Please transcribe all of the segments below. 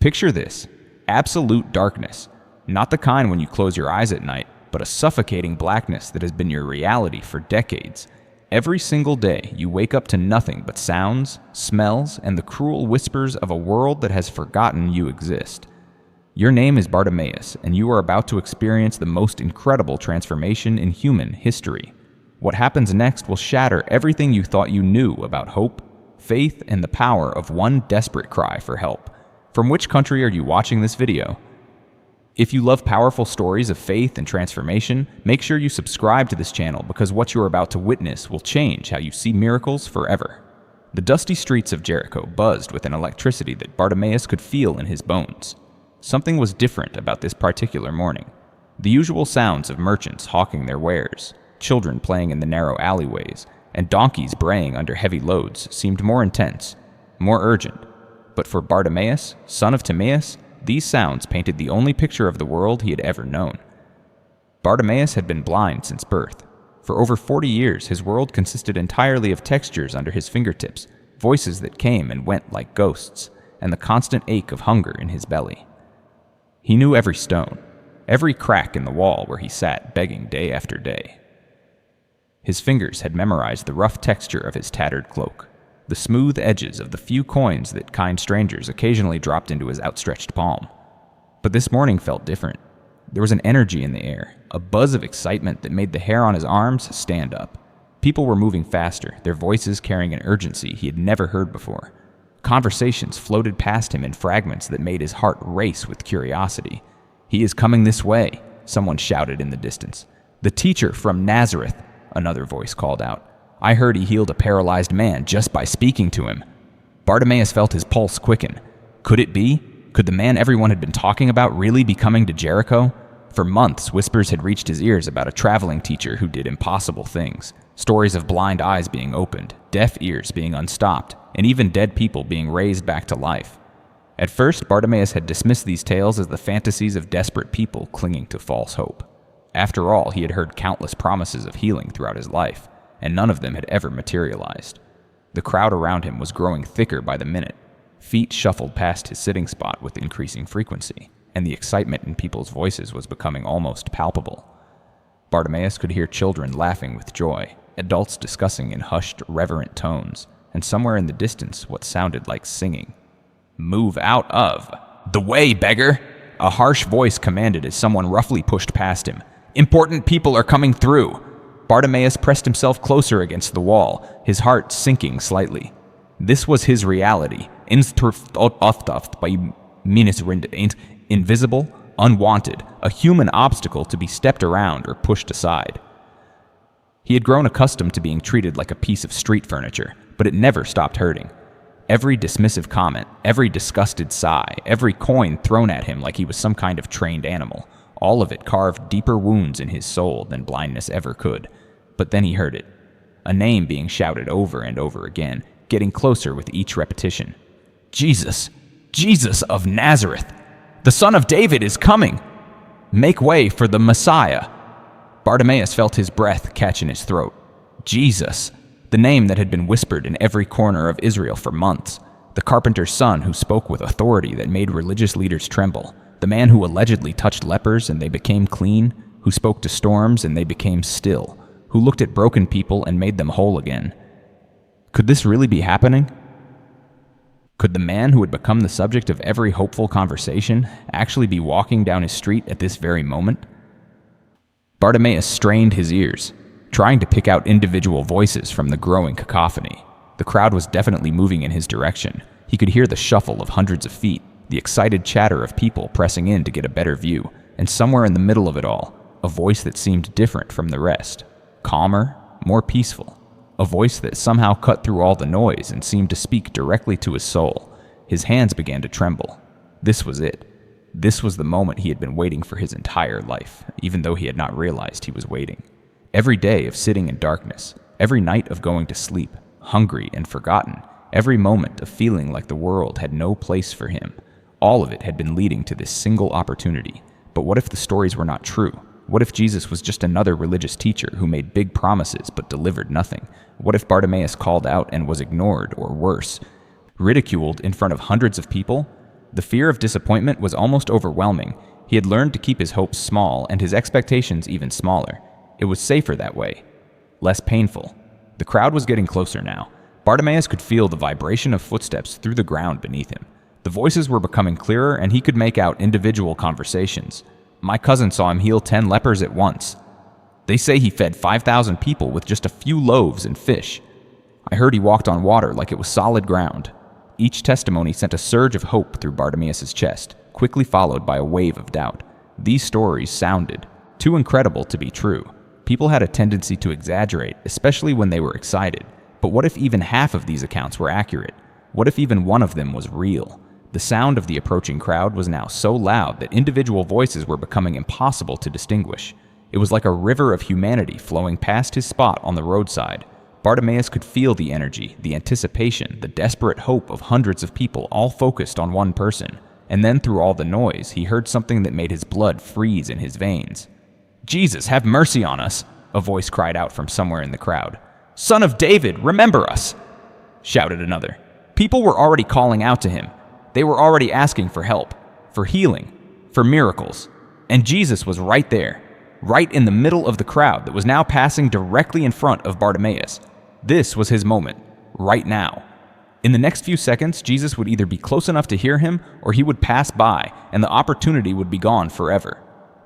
Picture this: absolute darkness. Not the kind when you close your eyes at night, but a suffocating blackness that has been your reality for decades. Every single day, you wake up to nothing but sounds, smells, and the cruel whispers of a world that has forgotten you exist. Your name is Bartimaeus, and you are about to experience the most incredible transformation in human history. What happens next will shatter everything you thought you knew about hope, faith, and the power of one desperate cry for help. From which country are you watching this video? If you love powerful stories of faith and transformation, make sure you subscribe to this channel because what you are about to witness will change how you see miracles forever. The dusty streets of Jericho buzzed with an electricity that Bartimaeus could feel in his bones. Something was different about this particular morning. The usual sounds of merchants hawking their wares, children playing in the narrow alleyways, and donkeys braying under heavy loads seemed more intense, more urgent. But for Bartimaeus, son of Timaeus, these sounds painted the only picture of the world he had ever known. Bartimaeus had been blind since birth. For over 40 years, his world consisted entirely of textures under his fingertips, voices that came and went like ghosts, and the constant ache of hunger in his belly. He knew every stone, every crack in the wall where he sat begging day after day. His fingers had memorized the rough texture of his tattered cloak, the smooth edges of the few coins that kind strangers occasionally dropped into his outstretched palm. But this morning felt different. There was an energy in the air, a buzz of excitement that made the hair on his arms stand up. People were moving faster, their voices carrying an urgency he had never heard before. Conversations floated past him in fragments that made his heart race with curiosity. "He is coming this way," someone shouted in the distance. "The teacher from Nazareth," another voice called out. "I heard he healed a paralyzed man just by speaking to him." Bartimaeus felt his pulse quicken. Could it be? Could the man everyone had been talking about really be coming to Jericho? For months, whispers had reached his ears about a traveling teacher who did impossible things. Stories of blind eyes being opened, deaf ears being unstopped, and even dead people being raised back to life. At first, Bartimaeus had dismissed these tales as the fantasies of desperate people clinging to false hope. After all, he had heard countless promises of healing throughout his life, and none of them had ever materialized. The crowd around him was growing thicker by the minute. Feet shuffled past his sitting spot with increasing frequency, and the excitement in people's voices was becoming almost palpable. Bartimaeus could hear children laughing with joy, adults discussing in hushed, reverent tones, and somewhere in the distance what sounded like singing. "Move out of the way, beggar!" A harsh voice commanded as someone roughly pushed past him. "Important people are coming through!" Bartimaeus pressed himself closer against the wall, his heart sinking slightly. This was his reality, invisible, unwanted, a human obstacle to be stepped around or pushed aside. He had grown accustomed to being treated like a piece of street furniture, but it never stopped hurting. Every dismissive comment, every disgusted sigh, every coin thrown at him like he was some kind of trained animal, all of it carved deeper wounds in his soul than blindness ever could. But then he heard it, a name being shouted over and over again, getting closer with each repetition. "Jesus! Jesus of Nazareth! The Son of David is coming! Make way for the Messiah!" Bartimaeus felt his breath catch in his throat. Jesus! The name that had been whispered in every corner of Israel for months. The carpenter's son who spoke with authority that made religious leaders tremble. The man who allegedly touched lepers and they became clean, who spoke to storms and they became still, who looked at broken people and made them whole again. Could this really be happening? Could the man who had become the subject of every hopeful conversation actually be walking down his street at this very moment? Bartimaeus strained his ears, trying to pick out individual voices from the growing cacophony. The crowd was definitely moving in his direction. He could hear the shuffle of hundreds of feet, the excited chatter of people pressing in to get a better view, and somewhere in the middle of it all, a voice that seemed different from the rest, calmer, more peaceful, a voice that somehow cut through all the noise and seemed to speak directly to his soul. His hands began to tremble. This was it. This was the moment he had been waiting for his entire life, even though he had not realized he was waiting. Every day of sitting in darkness, every night of going to sleep, hungry and forgotten, every moment of feeling like the world had no place for him, all of it had been leading to this single opportunity. But what if the stories were not true? What if Jesus was just another religious teacher who made big promises but delivered nothing? What if Bartimaeus called out and was ignored, or worse, ridiculed in front of hundreds of people? The fear of disappointment was almost overwhelming. He had learned to keep his hopes small and his expectations even smaller. It was safer that way. Less painful. The crowd was getting closer now. Bartimaeus could feel the vibration of footsteps through the ground beneath him. The voices were becoming clearer and he could make out individual conversations. My cousin saw him heal 10 lepers at once. They say he fed 5,000 people with just a few loaves and fish. I heard he walked on water like it was solid ground. Each testimony sent a surge of hope through Bartimaeus' chest, quickly followed by a wave of doubt. These stories sounded too incredible to be true. People had a tendency to exaggerate, especially when they were excited. But what if even half of these accounts were accurate? What if even one of them was real? The sound of the approaching crowd was now so loud that individual voices were becoming impossible to distinguish. It was like a river of humanity flowing past his spot on the roadside. Bartimaeus could feel the energy, the anticipation, the desperate hope of hundreds of people all focused on one person. And then through all the noise, he heard something that made his blood freeze in his veins. "Jesus, have mercy on us!" a voice cried out from somewhere in the crowd. "Son of David, remember us!" shouted another. People were already calling out to him. They were already asking for help, for healing, for miracles. And Jesus was right there, right in the middle of the crowd that was now passing directly in front of Bartimaeus. This was his moment, right now. In the next few seconds, Jesus would either be close enough to hear him or he would pass by, and the opportunity would be gone forever.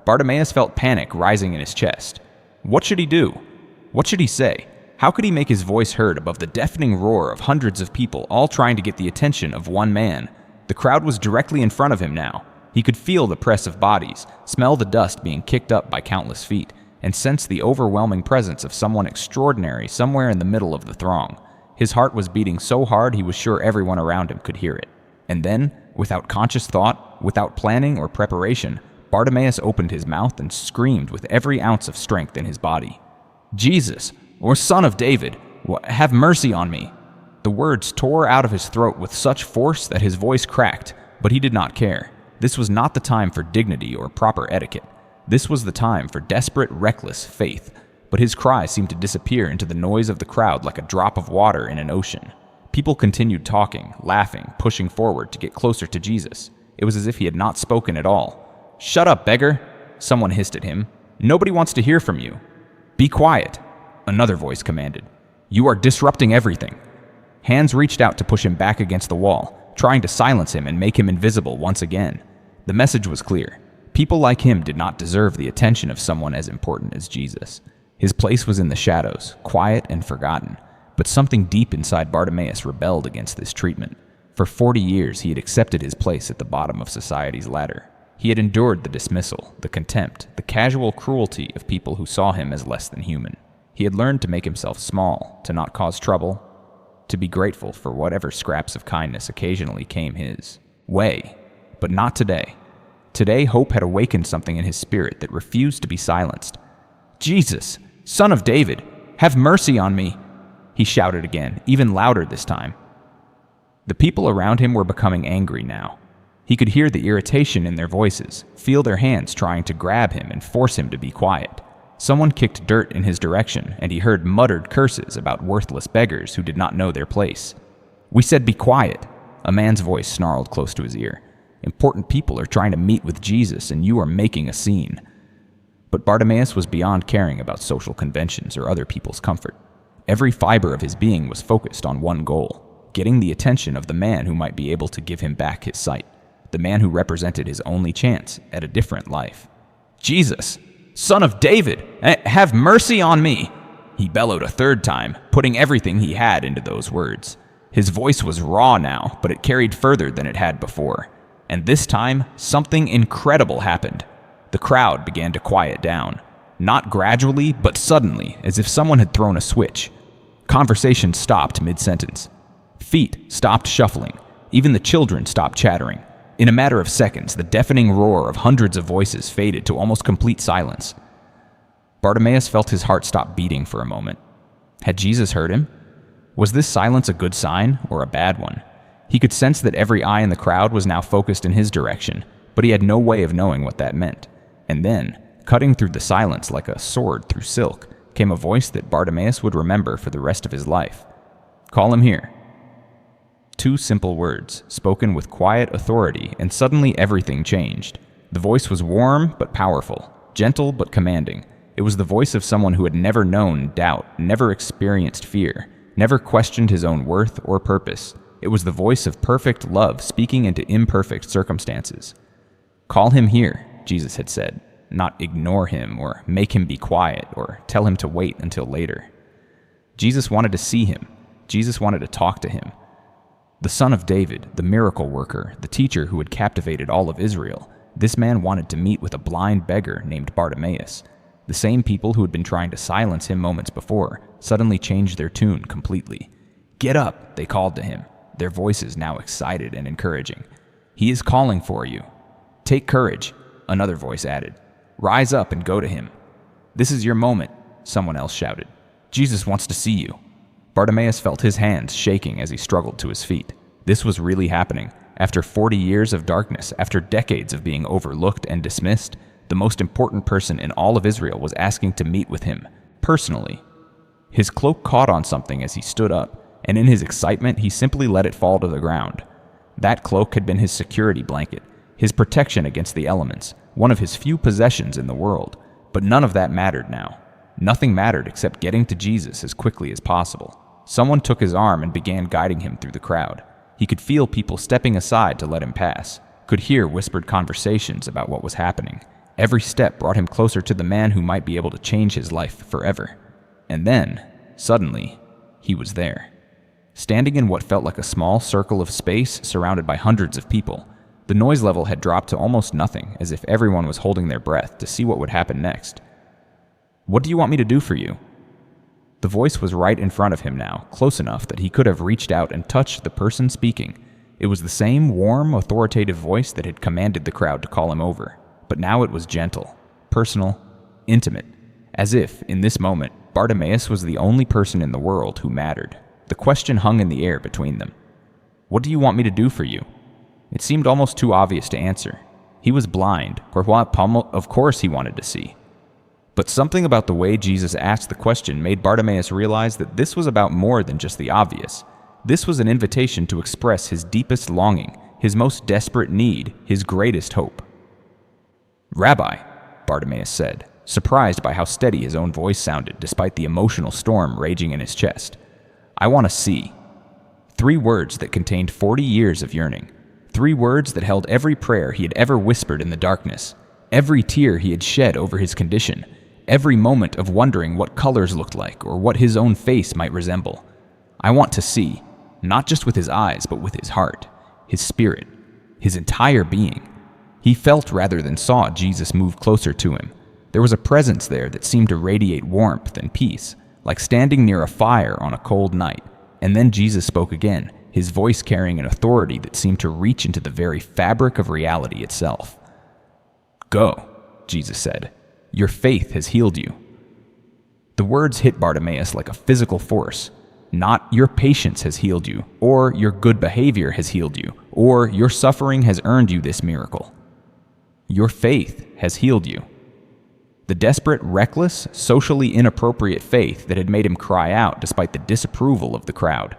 Bartimaeus felt panic rising in his chest. What should he do? What should he say? How could he make his voice heard above the deafening roar of hundreds of people all trying to get the attention of one man? The crowd was directly in front of him now. He could feel the press of bodies, smell the dust being kicked up by countless feet, and sense the overwhelming presence of someone extraordinary somewhere in the middle of the throng. His heart was beating so hard he was sure everyone around him could hear it. And then, without conscious thought, without planning or preparation, Bartimaeus opened his mouth and screamed with every ounce of strength in his body. "Jesus, or Son of David, have mercy on me." The words tore out of his throat with such force that his voice cracked, but he did not care. This was not the time for dignity or proper etiquette. This was the time for desperate, reckless faith. But his cry seemed to disappear into the noise of the crowd like a drop of water in an ocean. People continued talking, laughing, pushing forward to get closer to Jesus. It was as if he had not spoken at all. "Shut up, beggar!" someone hissed at him. "Nobody wants to hear from you." "Be quiet," another voice commanded. "You are disrupting everything." Hands reached out to push him back against the wall, trying to silence him and make him invisible once again. The message was clear. People like him did not deserve the attention of someone as important as Jesus. His place was in the shadows, quiet and forgotten. But something deep inside Bartimaeus rebelled against this treatment. For 40 years, he had accepted his place at the bottom of society's ladder. He had endured the dismissal, the contempt, the casual cruelty of people who saw him as less than human. He had learned to make himself small, to not cause trouble, to be grateful for whatever scraps of kindness occasionally came his way. But not today. Today, hope had awakened something in his spirit that refused to be silenced. "Jesus, Son of David, have mercy on me!" he shouted again, even louder this time. The people around him were becoming angry now. He could hear the irritation in their voices, feel their hands trying to grab him and force him to be quiet. Someone kicked dirt in his direction, and he heard muttered curses about worthless beggars who did not know their place. "We said be quiet," a man's voice snarled close to his ear. "Important people are trying to meet with Jesus, and you are making a scene." But Bartimaeus was beyond caring about social conventions or other people's comfort. Every fiber of his being was focused on one goal: getting the attention of the man who might be able to give him back his sight, the man who represented his only chance at a different life. "Jesus, Son of David, have mercy on me!" he bellowed a third time, putting everything he had into those words. His voice was raw now, but it carried further than it had before. And this time, something incredible happened. The crowd began to quiet down. Not gradually, but suddenly, as if someone had thrown a switch. Conversation stopped mid-sentence. Feet stopped shuffling. Even the children stopped chattering. In a matter of seconds, the deafening roar of hundreds of voices faded to almost complete silence. Bartimaeus felt his heart stop beating for a moment. Had Jesus heard him? Was this silence a good sign or a bad one? He could sense that every eye in the crowd was now focused in his direction, but he had no way of knowing what that meant. And then, cutting through the silence like a sword through silk, came a voice that Bartimaeus would remember for the rest of his life. "Call him here." 2 simple words, spoken with quiet authority, and suddenly everything changed. The voice was warm but powerful, gentle but commanding. It was the voice of someone who had never known doubt, never experienced fear, never questioned his own worth or purpose. It was the voice of perfect love speaking into imperfect circumstances. "Call him here," Jesus had said, not ignore him or make him be quiet or tell him to wait until later. Jesus wanted to see him. Jesus wanted to talk to him. The Son of David, the miracle worker, the teacher who had captivated all of Israel, this man wanted to meet with a blind beggar named Bartimaeus. The same people who had been trying to silence him moments before suddenly changed their tune completely. "Get up," they called to him, their voices now excited and encouraging. "He is calling for you." "Take courage," another voice added. "Rise up and go to him." "This is your moment," someone else shouted. "Jesus wants to see you." Bartimaeus felt his hands shaking as he struggled to his feet. This was really happening. After 40 years of darkness, after decades of being overlooked and dismissed, the most important person in all of Israel was asking to meet with him, personally. His cloak caught on something as he stood up, and in his excitement, he simply let it fall to the ground. That cloak had been his security blanket, his protection against the elements, one of his few possessions in the world. But none of that mattered now. Nothing mattered except getting to Jesus as quickly as possible. Someone took his arm and began guiding him through the crowd. He could feel people stepping aside to let him pass, could hear whispered conversations about what was happening. Every step brought him closer to the man who might be able to change his life forever. And then, suddenly, he was there. Standing in what felt like a small circle of space surrounded by hundreds of people, the noise level had dropped to almost nothing, as if everyone was holding their breath to see what would happen next. "What do you want me to do for you?" The voice was right in front of him now, close enough that he could have reached out and touched the person speaking. It was the same warm, authoritative voice that had commanded the crowd to call him over. But now it was gentle, personal, intimate, as if, in this moment, Bartimaeus was the only person in the world who mattered. The question hung in the air between them. "What do you want me to do for you?" It seemed almost too obvious to answer. He was blind, of course he wanted to see. But something about the way Jesus asked the question made Bartimaeus realize that this was about more than just the obvious. This was an invitation to express his deepest longing, his most desperate need, his greatest hope. "Rabbi," Bartimaeus said, surprised by how steady his own voice sounded despite the emotional storm raging in his chest. "I want to see." 3 words that contained 40 years of yearning. 3 words that held every prayer he had ever whispered in the darkness, every tear he had shed over his condition, every moment of wondering what colors looked like or what his own face might resemble. "I want to see," not just with his eyes, but with his heart, his spirit, his entire being. He felt rather than saw Jesus move closer to him. There was a presence there that seemed to radiate warmth and peace, like standing near a fire on a cold night. And then Jesus spoke again, his voice carrying an authority that seemed to reach into the very fabric of reality itself. "Go," Jesus said. "Your faith has healed you." The words hit Bartimaeus like a physical force. Not "your patience has healed you," or "your good behavior has healed you," or "your suffering has earned you this miracle." Your faith has healed you. The desperate, reckless, socially inappropriate faith that had made him cry out despite the disapproval of the crowd.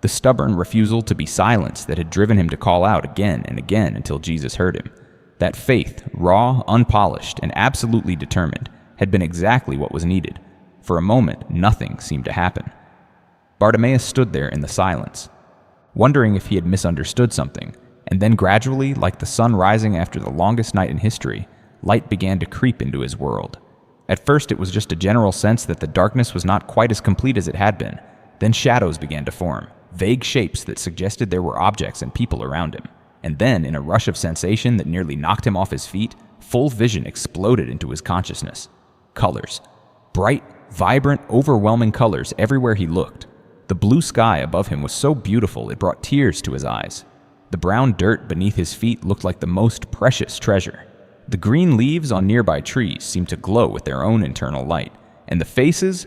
The stubborn refusal to be silenced that had driven him to call out again and again until Jesus heard him. That faith, raw, unpolished, and absolutely determined, had been exactly what was needed. For a moment, nothing seemed to happen. Bartimaeus stood there in the silence, wondering if he had misunderstood something, and then gradually, like the sun rising after the longest night in history, light began to creep into his world. At first it was just a general sense that the darkness was not quite as complete as it had been. Then shadows began to form, vague shapes that suggested there were objects and people around him. And then, in a rush of sensation that nearly knocked him off his feet, full vision exploded into his consciousness. Colors. Bright, vibrant, overwhelming colors everywhere he looked. The blue sky above him was so beautiful it brought tears to his eyes. The brown dirt beneath his feet looked like the most precious treasure. The green leaves on nearby trees seemed to glow with their own internal light, and the faces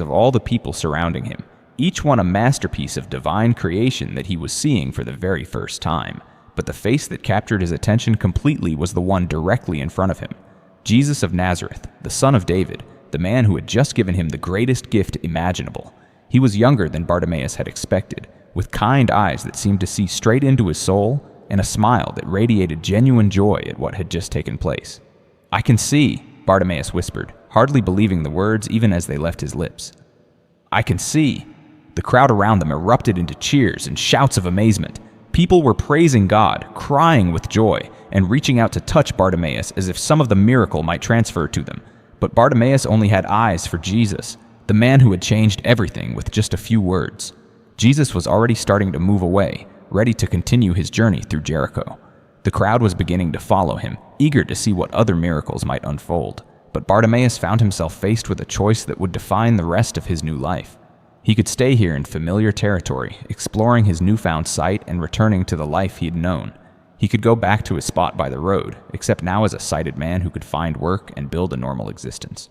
of all the people surrounding him, each one a masterpiece of divine creation that he was seeing for the very first time. But the face that captured his attention completely was the one directly in front of him. Jesus of Nazareth, the Son of David, the man who had just given him the greatest gift imaginable. He was younger than Bartimaeus had expected, with kind eyes that seemed to see straight into his soul and a smile that radiated genuine joy at what had just taken place. "I can see," Bartimaeus whispered, hardly believing the words even as they left his lips. "I can see." The crowd around them erupted into cheers and shouts of amazement. People were praising God, crying with joy, and reaching out to touch Bartimaeus as if some of the miracle might transfer to them. But Bartimaeus only had eyes for Jesus, the man who had changed everything with just a few words. Jesus was already starting to move away, ready to continue his journey through Jericho. The crowd was beginning to follow him, eager to see what other miracles might unfold. But Bartimaeus found himself faced with a choice that would define the rest of his new life. He could stay here in familiar territory, exploring his newfound sight and returning to the life he had known. He could go back to his spot by the road, except now as a sighted man who could find work and build a normal existence.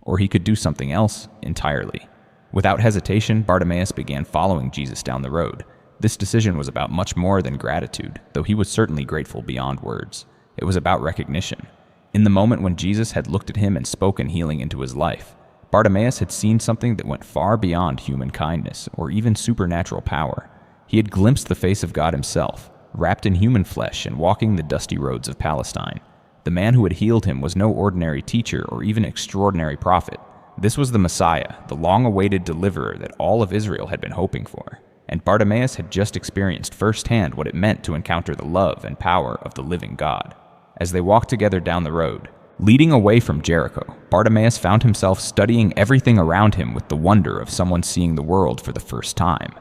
Or he could do something else entirely. Without hesitation, Bartimaeus began following Jesus down the road. This decision was about much more than gratitude, though he was certainly grateful beyond words. It was about recognition. In the moment when Jesus had looked at him and spoken healing into his life, Bartimaeus had seen something that went far beyond human kindness or even supernatural power. He had glimpsed the face of God himself, wrapped in human flesh and walking the dusty roads of Palestine. The man who had healed him was no ordinary teacher or even extraordinary prophet. This was the Messiah, the long-awaited deliverer that all of Israel had been hoping for. And Bartimaeus had just experienced firsthand what it meant to encounter the love and power of the living God. As they walked together down the road, leading away from Jericho, Bartimaeus found himself studying everything around him with the wonder of someone seeing the world for the first time.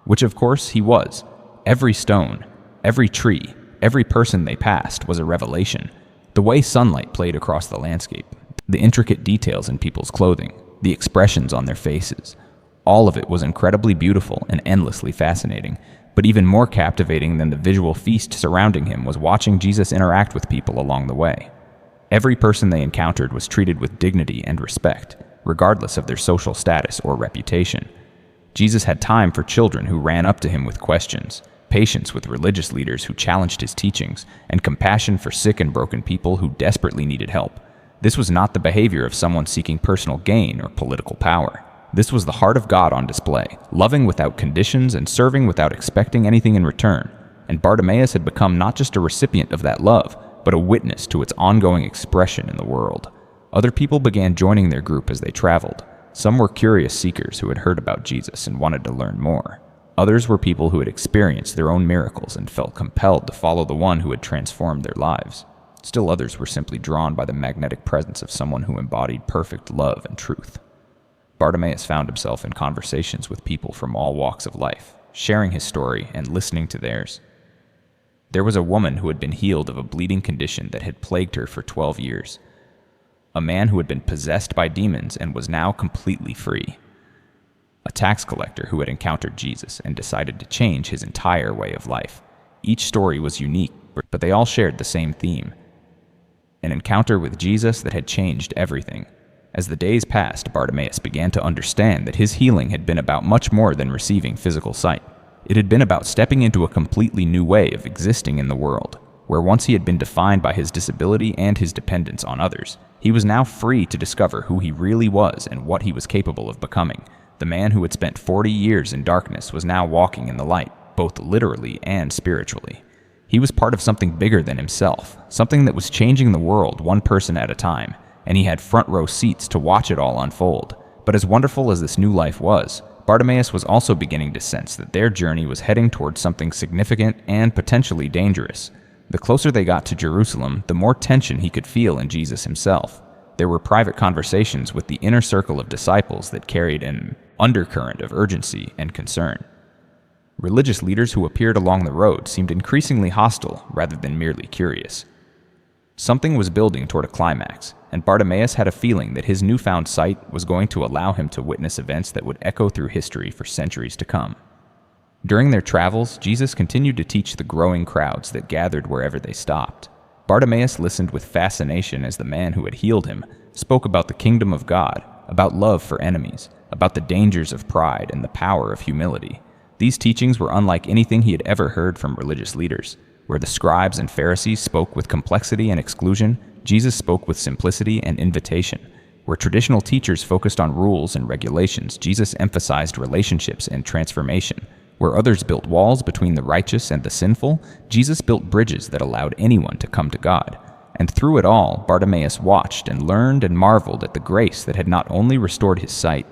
Which of course he was. Every stone, every tree, every person they passed was a revelation. The way sunlight played across the landscape, the intricate details in people's clothing, the expressions on their faces. All of it was incredibly beautiful and endlessly fascinating, but even more captivating than the visual feast surrounding him was watching Jesus interact with people along the way. Every person they encountered was treated with dignity and respect, regardless of their social status or reputation. Jesus had time for children who ran up to him with questions, patience with religious leaders who challenged his teachings, and compassion for sick and broken people who desperately needed help. This was not the behavior of someone seeking personal gain or political power. This was the heart of God on display, loving without conditions and serving without expecting anything in return. And Bartimaeus had become not just a recipient of that love, but a witness to its ongoing expression in the world. Other people began joining their group as they traveled. Some were curious seekers who had heard about Jesus and wanted to learn more. Others were people who had experienced their own miracles and felt compelled to follow the one who had transformed their lives. Still others were simply drawn by the magnetic presence of someone who embodied perfect love and truth. Bartimaeus found himself in conversations with people from all walks of life, sharing his story and listening to theirs. There was a woman who had been healed of a bleeding condition that had plagued her for 12 years. A man who had been possessed by demons and was now completely free. A tax collector who had encountered Jesus and decided to change his entire way of life. Each story was unique, but they all shared the same theme. An encounter with Jesus that had changed everything. As the days passed, Bartimaeus began to understand that his healing had been about much more than receiving physical sight. It had been about stepping into a completely new way of existing in the world, where once he had been defined by his disability and his dependence on others, he was now free to discover who he really was and what he was capable of becoming. The man who had spent 40 years in darkness was now walking in the light, both literally and spiritually. He was part of something bigger than himself, something that was changing the world one person at a time, and he had front row seats to watch it all unfold. But as wonderful as this new life was, Bartimaeus was also beginning to sense that their journey was heading towards something significant and potentially dangerous. The closer they got to Jerusalem, the more tension he could feel in Jesus himself. There were private conversations with the inner circle of disciples that carried an undercurrent of urgency and concern. Religious leaders who appeared along the road seemed increasingly hostile rather than merely curious. Something was building toward a climax, and Bartimaeus had a feeling that his newfound sight was going to allow him to witness events that would echo through history for centuries to come. During their travels, Jesus continued to teach the growing crowds that gathered wherever they stopped. Bartimaeus listened with fascination as the man who had healed him spoke about the kingdom of God, about love for enemies, about the dangers of pride and the power of humility. These teachings were unlike anything he had ever heard from religious leaders. Where the scribes and Pharisees spoke with complexity and exclusion, Jesus spoke with simplicity and invitation. Where traditional teachers focused on rules and regulations, Jesus emphasized relationships and transformation. Where others built walls between the righteous and the sinful, Jesus built bridges that allowed anyone to come to God. And through it all, Bartimaeus watched and learned and marveled at the grace that had not only restored his sight,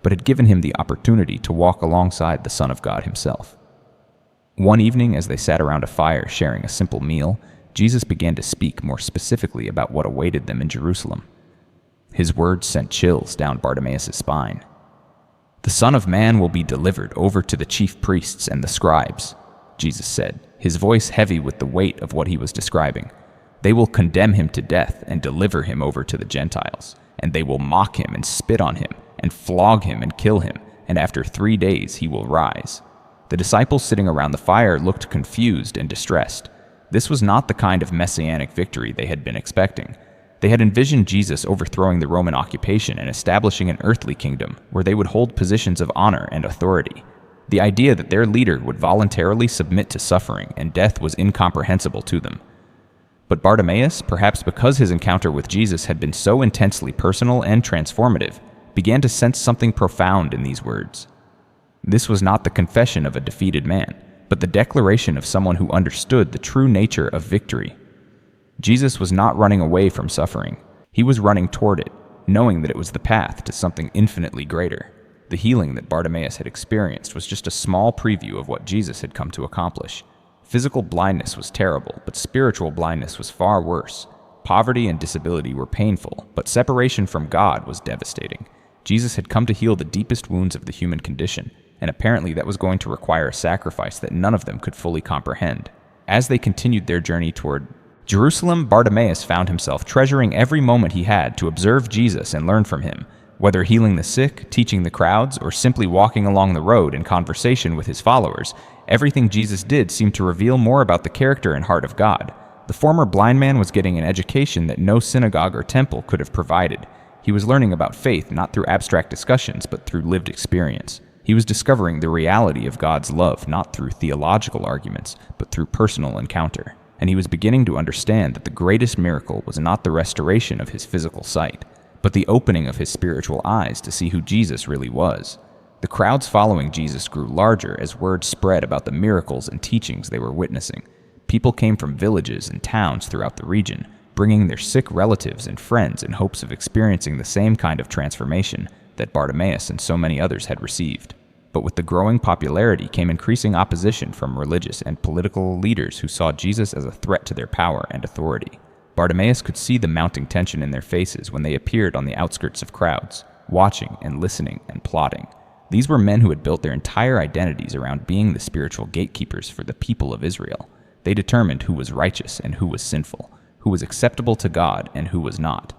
but had given him the opportunity to walk alongside the Son of God himself. One evening, as they sat around a fire sharing a simple meal, Jesus began to speak more specifically about what awaited them in Jerusalem. His words sent chills down Bartimaeus' spine. "The Son of Man will be delivered over to the chief priests and the scribes," Jesus said, his voice heavy with the weight of what he was describing. "They will condemn him to death and deliver him over to the Gentiles, and they will mock him and spit on him and flog him and kill him, and after 3 days he will rise." The disciples sitting around the fire looked confused and distressed. This was not the kind of messianic victory they had been expecting. They had envisioned Jesus overthrowing the Roman occupation and establishing an earthly kingdom where they would hold positions of honor and authority. The idea that their leader would voluntarily submit to suffering and death was incomprehensible to them. But Bartimaeus, perhaps because his encounter with Jesus had been so intensely personal and transformative, began to sense something profound in these words. This was not the confession of a defeated man, but the declaration of someone who understood the true nature of victory. Jesus was not running away from suffering. He was running toward it, knowing that it was the path to something infinitely greater. The healing that Bartimaeus had experienced was just a small preview of what Jesus had come to accomplish. Physical blindness was terrible, but spiritual blindness was far worse. Poverty and disability were painful, but separation from God was devastating. Jesus had come to heal the deepest wounds of the human condition, and apparently that was going to require a sacrifice that none of them could fully comprehend. As they continued their journey toward Jerusalem, Bartimaeus found himself treasuring every moment he had to observe Jesus and learn from him. Whether healing the sick, teaching the crowds, or simply walking along the road in conversation with his followers, everything Jesus did seemed to reveal more about the character and heart of God. The former blind man was getting an education that no synagogue or temple could have provided. He was learning about faith not through abstract discussions, but through lived experience. He was discovering the reality of God's love not through theological arguments, but through personal encounter. And he was beginning to understand that the greatest miracle was not the restoration of his physical sight, but the opening of his spiritual eyes to see who Jesus really was. The crowds following Jesus grew larger as word spread about the miracles and teachings they were witnessing. People came from villages and towns throughout the region, bringing their sick relatives and friends in hopes of experiencing the same kind of transformation that Bartimaeus and so many others had received. But with the growing popularity came increasing opposition from religious and political leaders who saw Jesus as a threat to their power and authority. Bartimaeus could see the mounting tension in their faces when they appeared on the outskirts of crowds, watching and listening and plotting. These were men who had built their entire identities around being the spiritual gatekeepers for the people of Israel. They determined who was righteous and who was sinful, who was acceptable to God and who was not.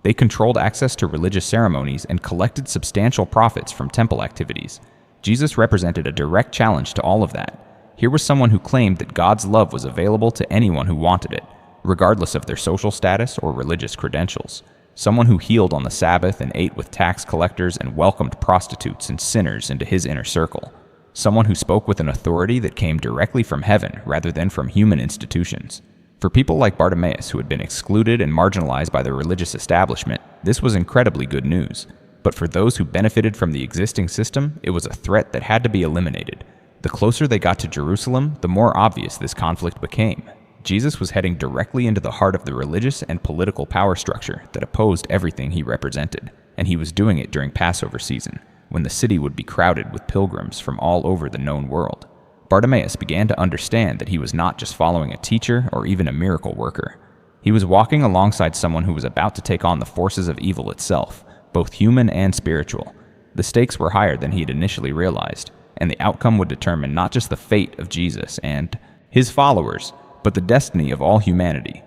They controlled access to religious ceremonies and collected substantial profits from temple activities. Jesus represented a direct challenge to all of that. Here was someone who claimed that God's love was available to anyone who wanted it, regardless of their social status or religious credentials. Someone who healed on the Sabbath and ate with tax collectors and welcomed prostitutes and sinners into his inner circle. Someone who spoke with an authority that came directly from heaven rather than from human institutions. For people like Bartimaeus, who had been excluded and marginalized by the religious establishment, this was incredibly good news. But for those who benefited from the existing system, it was a threat that had to be eliminated. The closer they got to Jerusalem, the more obvious this conflict became. Jesus was heading directly into the heart of the religious and political power structure that opposed everything he represented, and he was doing it during Passover season, when the city would be crowded with pilgrims from all over the known world. Bartimaeus began to understand that he was not just following a teacher or even a miracle worker. He was walking alongside someone who was about to take on the forces of evil itself, both human and spiritual. The stakes were higher than he had initially realized, and the outcome would determine not just the fate of Jesus and his followers, but the destiny of all humanity.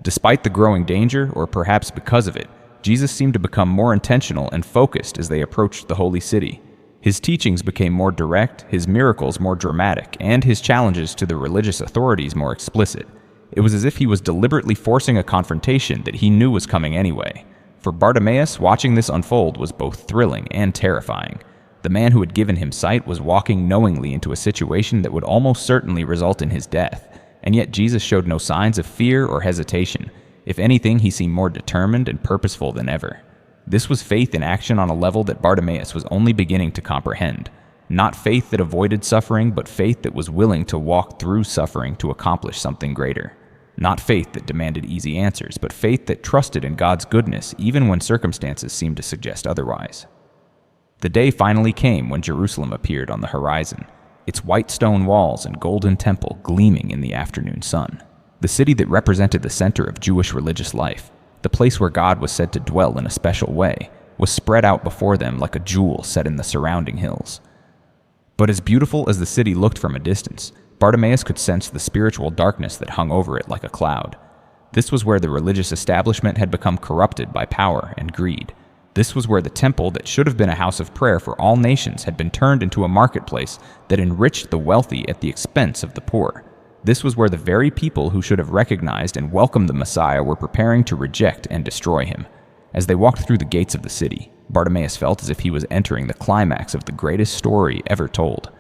Despite the growing danger, or perhaps because of it, Jesus seemed to become more intentional and focused as they approached the holy city. His teachings became more direct, his miracles more dramatic, and his challenges to the religious authorities more explicit. It was as if he was deliberately forcing a confrontation that he knew was coming anyway. For Bartimaeus, watching this unfold was both thrilling and terrifying. The man who had given him sight was walking knowingly into a situation that would almost certainly result in his death, and yet Jesus showed no signs of fear or hesitation. If anything, he seemed more determined and purposeful than ever. This was faith in action on a level that Bartimaeus was only beginning to comprehend. Not faith that avoided suffering, but faith that was willing to walk through suffering to accomplish something greater. Not faith that demanded easy answers, but faith that trusted in God's goodness even when circumstances seemed to suggest otherwise. The day finally came when Jerusalem appeared on the horizon, its white stone walls and golden temple gleaming in the afternoon sun. The city that represented the center of Jewish religious life, the place where God was said to dwell in a special way, was spread out before them like a jewel set in the surrounding hills. But as beautiful as the city looked from a distance, Bartimaeus could sense the spiritual darkness that hung over it like a cloud. This was where the religious establishment had become corrupted by power and greed. This was where the temple that should have been a house of prayer for all nations had been turned into a marketplace that enriched the wealthy at the expense of the poor. This was where the very people who should have recognized and welcomed the Messiah were preparing to reject and destroy him. As they walked through the gates of the city, Bartimaeus felt as if he was entering the climax of the greatest story ever told.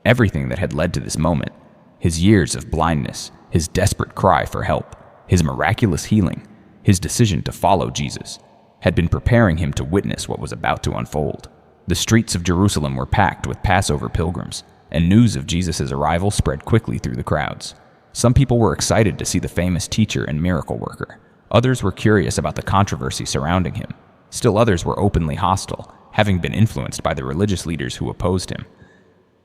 Everything that had led to this moment, his years of blindness, his desperate cry for help, his miraculous healing, his decision to follow Jesus, had been preparing him to witness what was about to unfold. The streets of Jerusalem were packed with Passover pilgrims, and news of Jesus' arrival spread quickly through the crowds. Some people were excited to see the famous teacher and miracle worker. Others were curious about the controversy surrounding him. Still others were openly hostile, having been influenced by the religious leaders who opposed him.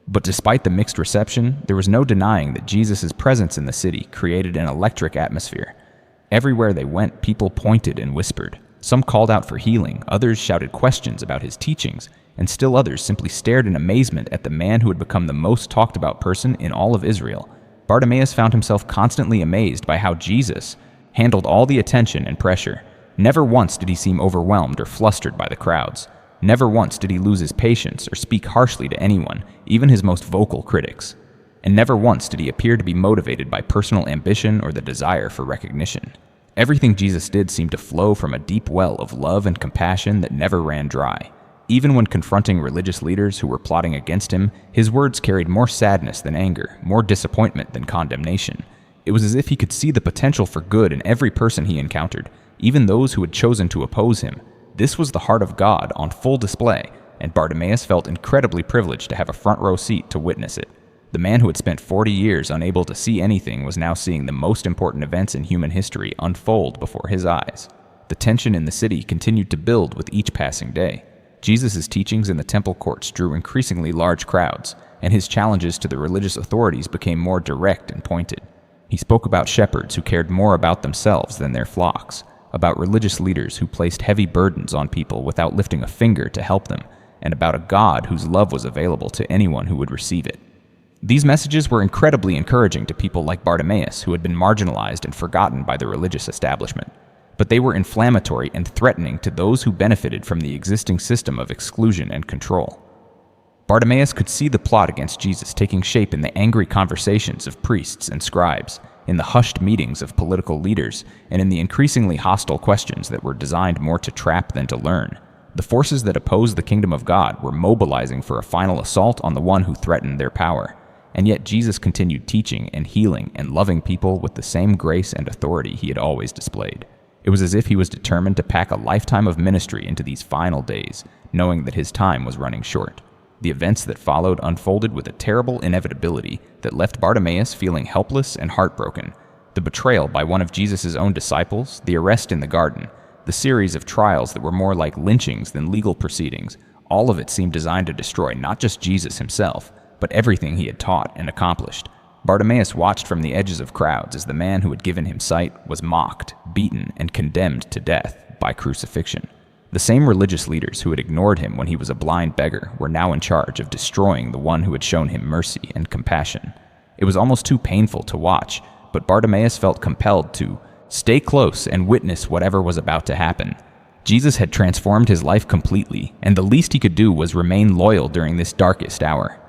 But despite the mixed reception, there was no denying that Jesus' presence in the city created an electric atmosphere. Everywhere they went, people pointed and whispered. Some called out for healing, others shouted questions about his teachings, and still others simply stared in amazement at the man who had become the most talked about person in all of Israel. Bartimaeus found himself constantly amazed by how Jesus handled all the attention and pressure. Never once did he seem overwhelmed or flustered by the crowds. Never once did he lose his patience or speak harshly to anyone, even his most vocal critics. And never once did he appear to be motivated by personal ambition or the desire for recognition. Everything Jesus did seemed to flow from a deep well of love and compassion that never ran dry. Even when confronting religious leaders who were plotting against him, his words carried more sadness than anger, more disappointment than condemnation. It was as if he could see the potential for good in every person he encountered, even those who had chosen to oppose him. This was the heart of God on full display, and Bartimaeus felt incredibly privileged to have a front row seat to witness it. The man who had spent 40 years unable to see anything was now seeing the most important events in human history unfold before his eyes. The tension in the city continued to build with each passing day. Jesus' teachings in the temple courts drew increasingly large crowds, and his challenges to the religious authorities became more direct and pointed. He spoke about shepherds who cared more about themselves than their flocks, about religious leaders who placed heavy burdens on people without lifting a finger to help them, and about a God whose love was available to anyone who would receive it. These messages were incredibly encouraging to people like Bartimaeus, who had been marginalized and forgotten by the religious establishment. But they were inflammatory and threatening to those who benefited from the existing system of exclusion and control. Bartimaeus could see the plot against Jesus taking shape in the angry conversations of priests and scribes, in the hushed meetings of political leaders, and in the increasingly hostile questions that were designed more to trap than to learn. The forces that opposed the kingdom of God were mobilizing for a final assault on the one who threatened their power. And yet Jesus continued teaching and healing and loving people with the same grace and authority he had always displayed. It was as if he was determined to pack a lifetime of ministry into these final days, knowing that his time was running short. The events that followed unfolded with a terrible inevitability that left Bartimaeus feeling helpless and heartbroken. The betrayal by one of Jesus' own disciples, the arrest in the garden, the series of trials that were more like lynchings than legal proceedings, all of it seemed designed to destroy not just Jesus himself, but everything he had taught and accomplished. Bartimaeus watched from the edges of crowds as the man who had given him sight was mocked, beaten, and condemned to death by crucifixion. The same religious leaders who had ignored him when he was a blind beggar were now in charge of destroying the one who had shown him mercy and compassion. It was almost too painful to watch, but Bartimaeus felt compelled to stay close and witness whatever was about to happen. Jesus had transformed his life completely, and the least he could do was remain loyal during this darkest hour.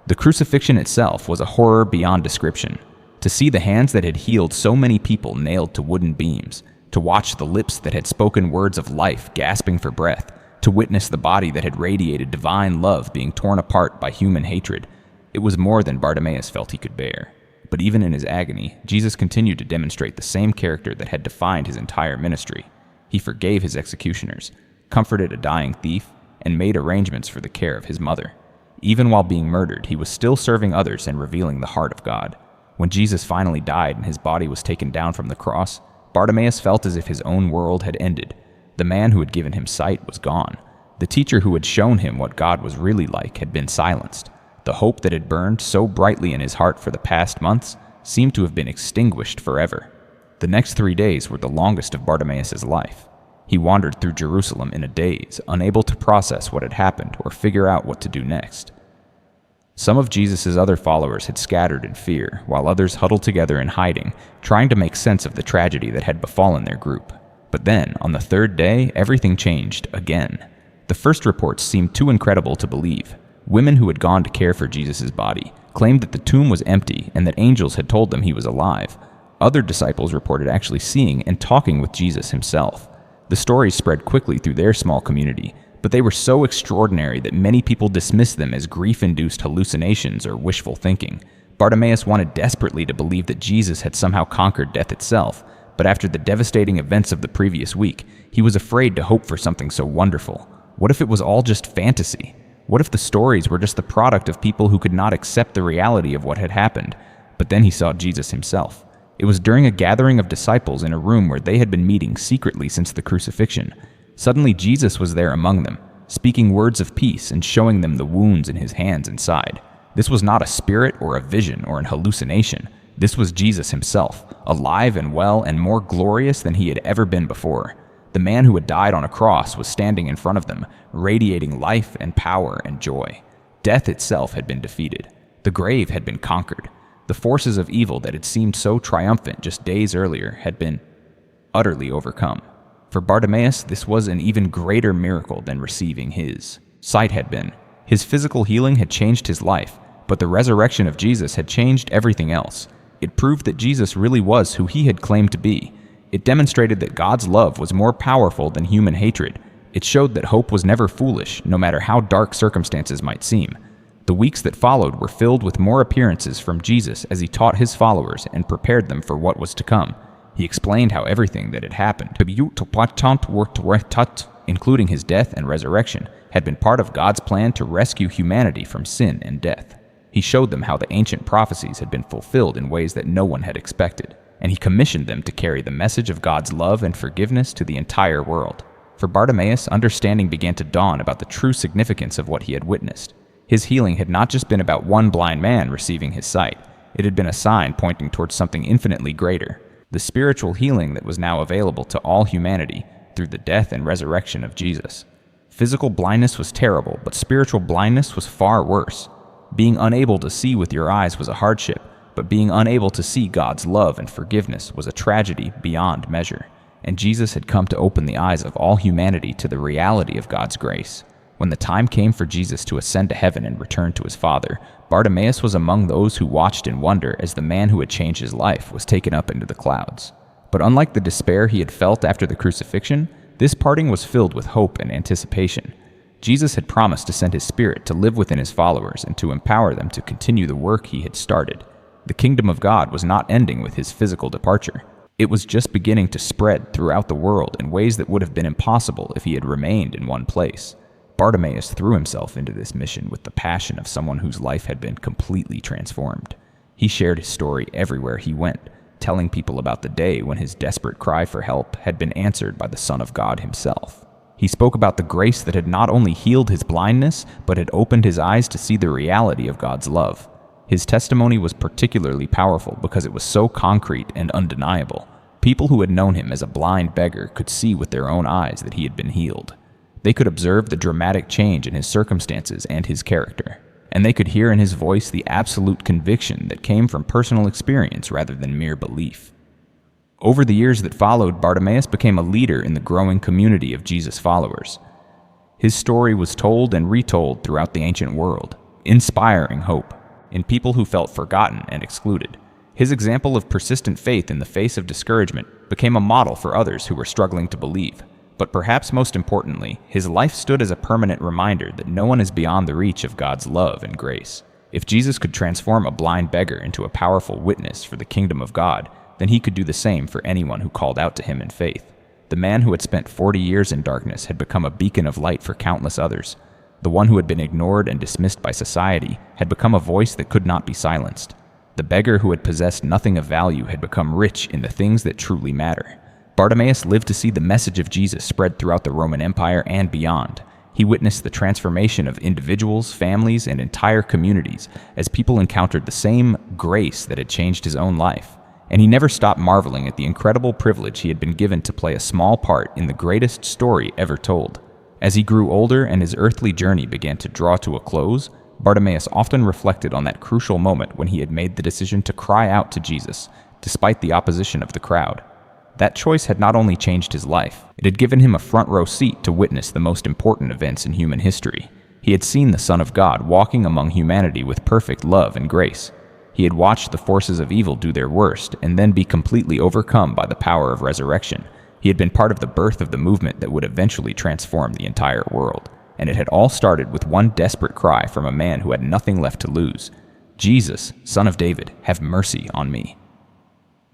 The crucifixion itself was a horror beyond description. To see the hands that had healed so many people nailed to wooden beams, to watch the lips that had spoken words of life gasping for breath, to witness the body that had radiated divine love being torn apart by human hatred, it was more than Bartimaeus felt he could bear. But even in his agony, Jesus continued to demonstrate the same character that had defined his entire ministry. He forgave his executioners, comforted a dying thief, and made arrangements for the care of his mother. Even while being murdered, he was still serving others and revealing the heart of God. When Jesus finally died and his body was taken down from the cross, Bartimaeus felt as if his own world had ended. The man who had given him sight was gone. The teacher who had shown him what God was really like had been silenced. The hope that had burned so brightly in his heart for the past months seemed to have been extinguished forever. The next 3 days were the longest of Bartimaeus' life. He wandered through Jerusalem in a daze, unable to process what had happened or figure out what to do next. Some of Jesus' other followers had scattered in fear, while others huddled together in hiding, trying to make sense of the tragedy that had befallen their group. But then, on the third day, everything changed again. The first reports seemed too incredible to believe. Women who had gone to care for Jesus' body claimed that the tomb was empty and that angels had told them he was alive. Other disciples reported actually seeing and talking with Jesus himself. The stories spread quickly through their small community, but they were so extraordinary that many people dismissed them as grief-induced hallucinations or wishful thinking. Bartimaeus wanted desperately to believe that Jesus had somehow conquered death itself, but after the devastating events of the previous week, he was afraid to hope for something so wonderful. What if it was all just fantasy? What if the stories were just the product of people who could not accept the reality of what had happened? But then he saw Jesus himself. It was during a gathering of disciples in a room where they had been meeting secretly since the crucifixion. Suddenly Jesus was there among them, speaking words of peace and showing them the wounds in his hands and side. This was not a spirit or a vision or an hallucination. This was Jesus himself, alive and well and more glorious than he had ever been before. The man who had died on a cross was standing in front of them, radiating life and power and joy. Death itself had been defeated. The grave had been conquered. The forces of evil that had seemed so triumphant just days earlier had been utterly overcome. For Bartimaeus, this was an even greater miracle than receiving his sight had been. His physical healing had changed his life, but the resurrection of Jesus had changed everything else. It proved that Jesus really was who he had claimed to be. It demonstrated that God's love was more powerful than human hatred. It showed that hope was never foolish, no matter how dark circumstances might seem. The weeks that followed were filled with more appearances from Jesus as he taught his followers and prepared them for what was to come. He explained how everything that had happened, including his death and resurrection, had been part of God's plan to rescue humanity from sin and death. He showed them how the ancient prophecies had been fulfilled in ways that no one had expected, and he commissioned them to carry the message of God's love and forgiveness to the entire world. For Bartimaeus, understanding began to dawn about the true significance of what he had witnessed. His healing had not just been about one blind man receiving his sight. It had been a sign pointing towards something infinitely greater, the spiritual healing that was now available to all humanity through the death and resurrection of Jesus. Physical blindness was terrible, but spiritual blindness was far worse. Being unable to see with your eyes was a hardship, but being unable to see God's love and forgiveness was a tragedy beyond measure. And Jesus had come to open the eyes of all humanity to the reality of God's grace. When the time came for Jesus to ascend to heaven and return to his Father, Bartimaeus was among those who watched in wonder as the man who had changed his life was taken up into the clouds. But unlike the despair he had felt after the crucifixion, this parting was filled with hope and anticipation. Jesus had promised to send his Spirit to live within his followers and to empower them to continue the work he had started. The kingdom of God was not ending with his physical departure. It was just beginning to spread throughout the world in ways that would have been impossible if he had remained in one place. Bartimaeus threw himself into this mission with the passion of someone whose life had been completely transformed. He shared his story everywhere he went, telling people about the day when his desperate cry for help had been answered by the Son of God himself. He spoke about the grace that had not only healed his blindness, but had opened his eyes to see the reality of God's love. His testimony was particularly powerful because it was so concrete and undeniable. People who had known him as a blind beggar could see with their own eyes that he had been healed. They could observe the dramatic change in his circumstances and his character, and they could hear in his voice the absolute conviction that came from personal experience rather than mere belief. Over the years that followed, Bartimaeus became a leader in the growing community of Jesus followers. His story was told and retold throughout the ancient world, inspiring hope in people who felt forgotten and excluded. His example of persistent faith in the face of discouragement became a model for others who were struggling to believe. But perhaps most importantly, his life stood as a permanent reminder that no one is beyond the reach of God's love and grace. If Jesus could transform a blind beggar into a powerful witness for the kingdom of God, then he could do the same for anyone who called out to him in faith. The man who had spent 40 years in darkness had become a beacon of light for countless others. The one who had been ignored and dismissed by society had become a voice that could not be silenced. The beggar who had possessed nothing of value had become rich in the things that truly matter. Bartimaeus lived to see the message of Jesus spread throughout the Roman Empire and beyond. He witnessed the transformation of individuals, families, and entire communities as people encountered the same grace that had changed his own life. And he never stopped marveling at the incredible privilege he had been given to play a small part in the greatest story ever told. As he grew older and his earthly journey began to draw to a close, Bartimaeus often reflected on that crucial moment when he had made the decision to cry out to Jesus, despite the opposition of the crowd. That choice had not only changed his life, it had given him a front-row seat to witness the most important events in human history. He had seen the Son of God walking among humanity with perfect love and grace. He had watched the forces of evil do their worst and then be completely overcome by the power of resurrection. He had been part of the birth of the movement that would eventually transform the entire world. And it had all started with one desperate cry from a man who had nothing left to lose. "Jesus, Son of David, have mercy on me."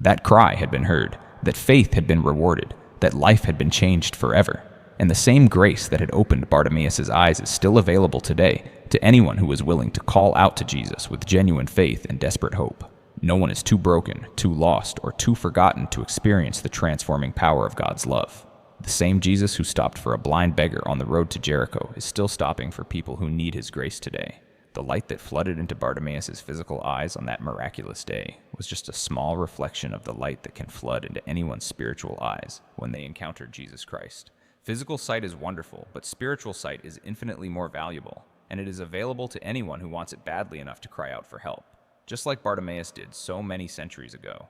That cry had been heard, that faith had been rewarded, that life had been changed forever. And the same grace that had opened Bartimaeus' eyes is still available today to anyone who is willing to call out to Jesus with genuine faith and desperate hope. No one is too broken, too lost, or too forgotten to experience the transforming power of God's love. The same Jesus who stopped for a blind beggar on the road to Jericho is still stopping for people who need his grace today. The light that flooded into Bartimaeus' physical eyes on that miraculous day was just a small reflection of the light that can flood into anyone's spiritual eyes when they encounter Jesus Christ. Physical sight is wonderful, but spiritual sight is infinitely more valuable, and it is available to anyone who wants it badly enough to cry out for help, just like Bartimaeus did so many centuries ago.